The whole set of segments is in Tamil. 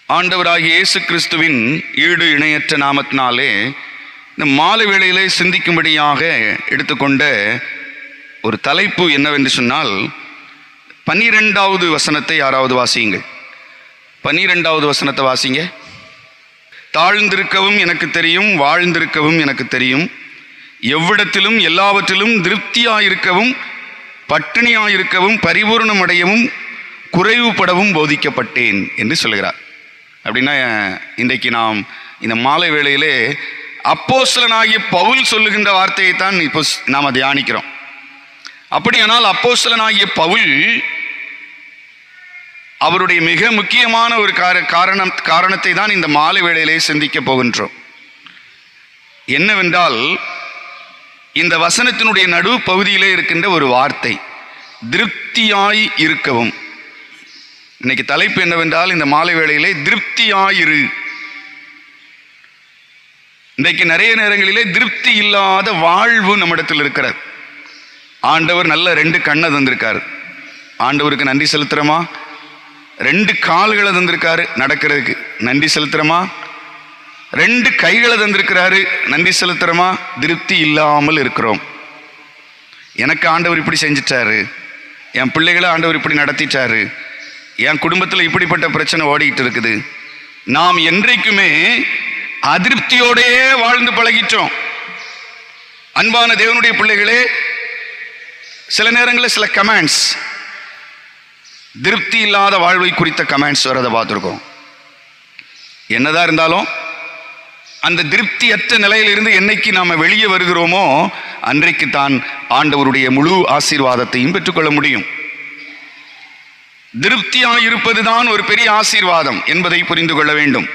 ஆண்டவராகிய இயேசு கிறிஸ்துவின் ஈடு இணையற்ற நாமத்தினாலே இந்த மாலை வேளையிலே சிந்திக்கும்படியாக எடுத்துக்கொண்ட ஒரு தலைப்பு என்னவென்று சொன்னால், 12வது வசனத்தை யாராவது வாசியுங்கள். 12வது வசனத்தை வாசிங்க. தாழ்ந்திருக்கவும் எனக்கு தெரியும், வாழ்ந்திருக்கவும் எனக்கு தெரியும், எவ்விடத்திலும் எல்லாவற்றிலும் திருப்தியாயிருக்கவும் பட்டினியாயிருக்கவும் பரிபூர்ணமடையவும் குறைவுபடவும் போதிக்கப்பட்டேன் என்று சொல்கிறார். அப்படின்னா இன்றைக்கு நாம் இந்த மாலை வேளையிலே அப்போஸ்தலனாகிய பவுல் சொல்லுகின்ற வார்த்தையை தான் இப்போ நாம் தியானிக்கிறோம். அப்படியானால் அப்போஸ்தலனாகிய பவுல் அவருடைய மிக முக்கியமான ஒரு காரணத்தை தான் இந்த மாலை வேளையிலே சிந்திக்க போகின்றோம். என்னவென்றால், இந்த வசனத்தினுடைய நடு பகுதியிலே இருக்கின்ற ஒரு வார்த்தை, திருப்தியாய் இருக்கவும். இன்னைக்கு தலைப்பு என்னவென்றால், இந்த மாலை வேளையிலே திருப்தியாயிரு. இன்றைக்கு நிறைய நேரங்களிலே திருப்தி இல்லாத வாழ்வு நம்மிடத்தில் இருக்கிறது. ஆண்டவர் நல்ல 2 கண்ணை தந்திருக்காரு, ஆண்டவருக்கு நன்றி செலுத்துறோமா? 2 கால்களை தந்திருக்காரு நடக்கிறதுக்கு, நன்றி செலுத்துறோமா? 2 கைகளை தந்திருக்கிறாரு, நன்றி செலுத்துறோமா? திருப்தி இல்லாமல் இருக்கிறோம். எனக்கு ஆண்டவர் இப்படி செஞ்சிட்டாரு, என் பிள்ளைகளை ஆண்டவர் இப்படி நடத்திட்டாரு, என் குடும்பத்தில் இப்படிப்பட்ட பிரச்சனை ஓடிக்கிட்டு இருக்குது. நாம் என்றைக்குமே அதிருப்தியோடே வாழ்ந்து பழகிட்டோம். அன்பான தேவனுடைய பிள்ளைகளே, சில நேரங்களில் சில கமெண்ட்ஸ், திருப்தி இல்லாத வாழ்வை குறித்த கமெண்ட்ஸ் வரதை பார்த்துருக்கோம். என்னதான் இருந்தாலும் அந்த திருப்தியற்ற நிலையிலிருந்து என்னைக்கு நாம் வெளியே வருகிறோமோ அன்றைக்கு தான் ஆண்டவருடைய முழு ஆசீர்வாதத்தையும் பெற்றுக்கொள்ள முடியும். திருப்தியாக இருப்பதுதான் ஒரு பெரிய ஆசீர்வாதம் என்பதை புரிந்து கொள்ள வேண்டும்.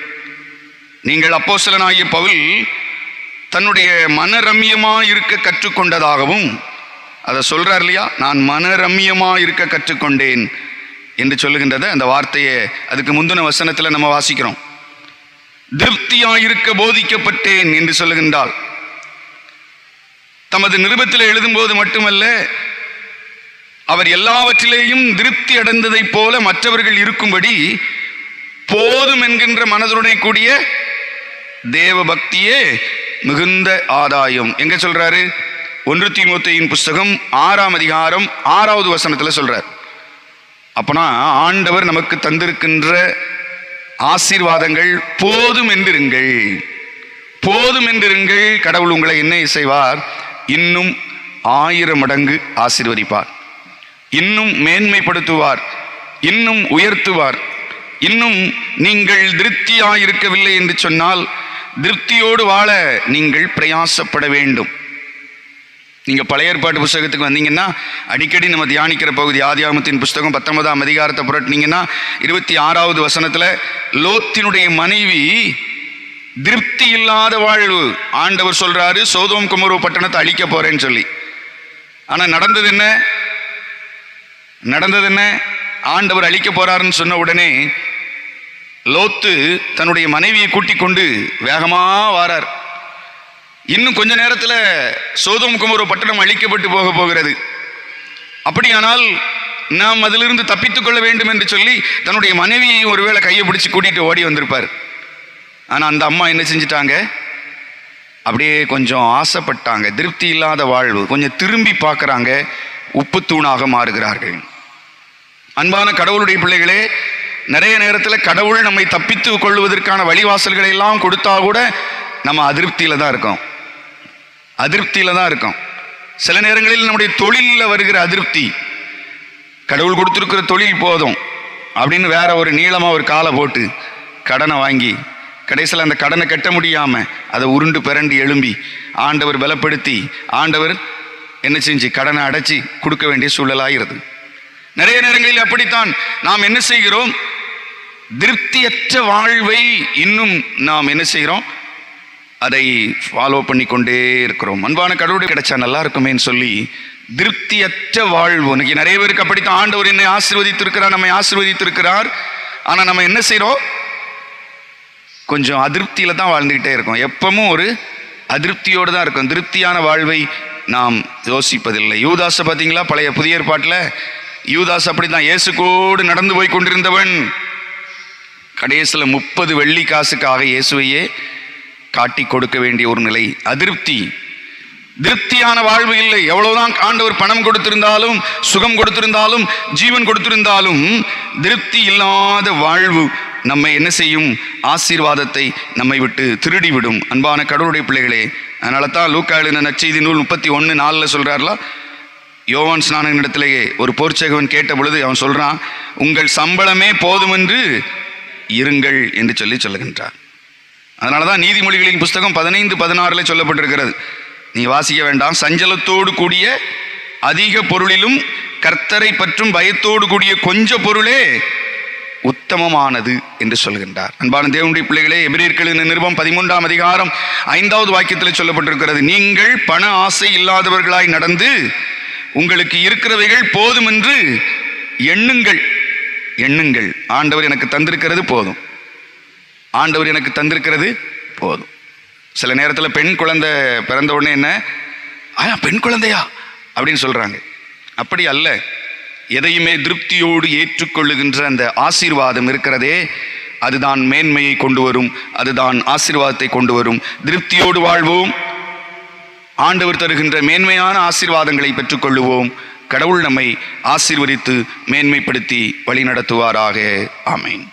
நீங்கள் அப்போஸ்தலனாகிய பவுல் தன்னுடைய மனரம்யமாக இருக்க கற்றுக்கொண்டதாகவும் அதை சொல்றார் இல்லையா, நான் மனரம்யமாக இருக்க கற்றுக்கொண்டேன் என்று சொல்லுகின்றத அந்த வார்த்தையை அதுக்கு முந்தின வசனத்தில் நம்ம வாசிக்கிறோம். திருப்தியாயிருக்க போதிக்கப்பட்டேன் என்று சொல்லுகின்றால், தமது நிருபத்தில் எழுதும்போது மட்டுமல்ல, அவர் எல்லாவற்றிலேயும் திருப்தி அடைந்ததை போல மற்றவர்கள் இருக்கும்படி போதும் என்கின்ற மனதுடனே கூடிய தேவ பக்தியே மிகுந்த ஆதாயம். எங்க சொல்றாரு? 1 தீமோத்தேயின் புஸ்தகம் 6ஆம் அதிகாரம் 6வது வசனத்தில் சொல்றார். அப்பனா ஆண்டவர் நமக்கு தந்திருக்கின்ற ஆசீர்வாதங்கள் போதும் என்றிருங்கள், போதும் என்றிருங்கள். கடவுள் உங்களை என்ன செய்வார்? இன்னும் 1000 மடங்கு ஆசீர்வதிப்பார், இன்னும் மேன்மைப்படுத்துவார், இன்னும் உயர்த்துவார். இன்னும் நீங்கள் திருப்தியாயிருக்கவில்லை என்று சொன்னால் திருப்தியோடு வாழ நீங்கள் பிரயாசப்பட வேண்டும். நீங்கள் பழைய ஏற்பாட்டு புஸ்தகத்துக்கு வந்தீங்கன்னா அடிக்கடி நம்ம தியானிக்கிற பகுதி ஆதியாகமத்தின் புஸ்தகம் 19ஆம் அதிகாரத்தை புரட்டினீங்கன்னா 26வது வசனத்தில் லோத்தினுடைய மனைவி திருப்தி இல்லாத வாழ்வு. ஆண்டவர் சொல்றாரு, சோதோம் குமோரா பட்டணத்தை அழிக்க போறேன்னு சொல்லி. ஆனால் நடந்தது என்ன? ஆண்டவர் அழிக்க போறாருன்னு சொன்ன உடனே லோத்து தன்னுடைய மனைவியை கூட்டிக் கொண்டு வேகமா வாரார். இன்னும் கொஞ்ச நேரத்தில் சோதோம் குமோரா பட்டணம் அழிக்கப்பட்டு போகிறது. அப்படியானால் நாம் அதிலிருந்து தப்பித்துக் கொள்ள வேண்டும் என்று சொல்லி தன்னுடைய மனைவியை ஒருவேளை கையை பிடிச்சி கூட்டிட்டு ஓடி வந்திருப்பார். ஆனால் அந்த அம்மா என்ன செஞ்சிட்டாங்க? அப்படியே கொஞ்சம் ஆசைப்பட்டாங்க. திருப்தி இல்லாத வாழ்வு, கொஞ்சம் திரும்பி பார்க்குறாங்க, உப்பு தூணாக மாறுகிறார்கள். அன்பான கடவுளுடைய பிள்ளைகளே, நிறைய நேரத்தில் கடவுள் நம்மை தப்பித்து கொள்வதற்கான வழிவாசல்களை எல்லாம் கொடுத்தா கூட நம்ம அதிருப்தியில் தான் இருக்கோம். சில நேரங்களில் நம்முடைய தொழிலில் வருகிற அதிருப்தி, கடவுள் கொடுத்துருக்கிற தொழில் போதும் அப்படின்னு வேற ஒரு நீளமாக ஒரு காலை போட்டு கடனை வாங்கி கடைசியில் அந்த கடனை கட்ட முடியாமல் அதை உருண்டு பிறண்டு எழும்பி ஆண்டவர் பலப்படுத்தி ஆண்டவர் என்ன செஞ்சு கடனை அடைச்சி கொடுக்க வேண்டிய சூழலாகிறது. நிறைய நேரங்களில் அப்படித்தான் நாம் என்ன செய்கிறோம்? திருப்தியற்ற வாழ்வை இன்னும் நாம் என்ன செய்கிறோம்? அதை ஃபாலோ பண்ணி கொண்டே இருக்கிறோம். அன்பான கடவுளுடைய கிடைச்சா நல்லா இருக்குமேன்னு சொல்லி திருப்தியற்ற வாழ்வு. இன்னைக்கு நிறைய பேருக்கு அப்படித்தான். ஆண்டவர் என்னை ஆசீர்வதித்திருக்கிறார், நம்மை ஆசீர்வதித்திருக்கிறார். ஆனால் நம்ம என்ன செய்கிறோம்? கொஞ்சம் அதிருப்தியில் தான் வாழ்ந்துக்கிட்டே இருக்கோம். எப்பவும் ஒரு அதிருப்தியோடு தான் இருக்கும். திருப்தியான வாழ்வை நாம் யோசிப்பதில்லை. யூதாஸை பார்த்தீங்களா? பழைய புதிய ஏற்பாட்டில் யூதாஸ் அப்படி தான். இயேசு கூட நடந்து போய் கொண்டிருந்தவன், கடைசியில் 30 வெள்ளி காசுக்காக இயேசுவையே காட்டி கொடுக்க வேண்டிய ஒரு நிலை. அதிருப்தி, திருப்தியான வாழ்வு இல்லை. எவ்வளவுதான் ஆண்டவர் பணம் கொடுத்திருந்தாலும், சுகம் கொடுத்திருந்தாலும், ஜீவன் கொடுத்திருந்தாலும் திருப்தி இல்லாத வாழ்வு நம்மை என்ன செய்யும்? ஆசீர்வாதத்தை நம்மை விட்டு திருடிவிடும். அன்பான கடவுளுடைய பிள்ளைகளே, அதனால தான் லூக்கா எழுதின நற்செய்தி நூல் 31:4 சொல்றாருல, யோவான் ஸ்நானகன் இடத்திலேயே ஒரு போர்ச்சேகவன் கேட்ட பொழுது அவன் சொல்றான், உங்கள் சம்பளமே போதுமென்று இருங்கள் என்று சொல்லுகின்றார். அதனால தான் நீதிமொழிகளின் புஸ்தகம் 15:16 சொல்லப்பட்டிருக்கிறது. நீ வாசிக்க வேண்டாம். சஞ்சலத்தோடு கூடிய அதிக பொருளிலும் கர்த்தரை பற்றும் பயத்தோடு கூடிய கொஞ்ச பொருளே உத்தமமானது என்று சொல்கின்றார். அன்பான தேவனுடைய பிள்ளைகளே, எபிரேயர்களின் நிருபம் 13ஆம் அதிகாரம் 5வது வாக்கியத்தில் சொல்லப்பட்டிருக்கிறது, நீங்கள் பண ஆசை இல்லாதவர்களாய் நடந்து உங்களுக்கு இருக்கிறவைகள் போதும் என்று எண்ணுங்கள். எண்ணுங்கள். ஆண்டவர் எனக்கு தந்திருக்கிறது போதும். ஆண்டவர் எனக்கு தந்திருக்கிறது போதும். சில நேரத்தில் பெண் குழந்தை பிறந்த உடனே என்ன, பெண் குழந்தையா அப்படின்னு சொல்றாங்க. அப்படி அல்ல. எதையுமே திருப்தியோடு ஏற்றுக்கொள்ளுகின்ற அந்த ஆசீர்வாதம் இருக்கிறதே, அதுதான் மேன்மையை கொண்டு வரும், அதுதான் ஆசீர்வாதத்தை கொண்டு வரும். திருப்தியோடு வாழ்வோம், ஆண்டவர் தருகின்ற மேன்மையான ஆசீர்வாதங்களை பெற்றுக்கொள்ளுவோம். கடவுள் நம்மை ஆசீர்வதித்து மேன்மைப்படுத்தி வழி நடத்துவாராக. ஆமென்.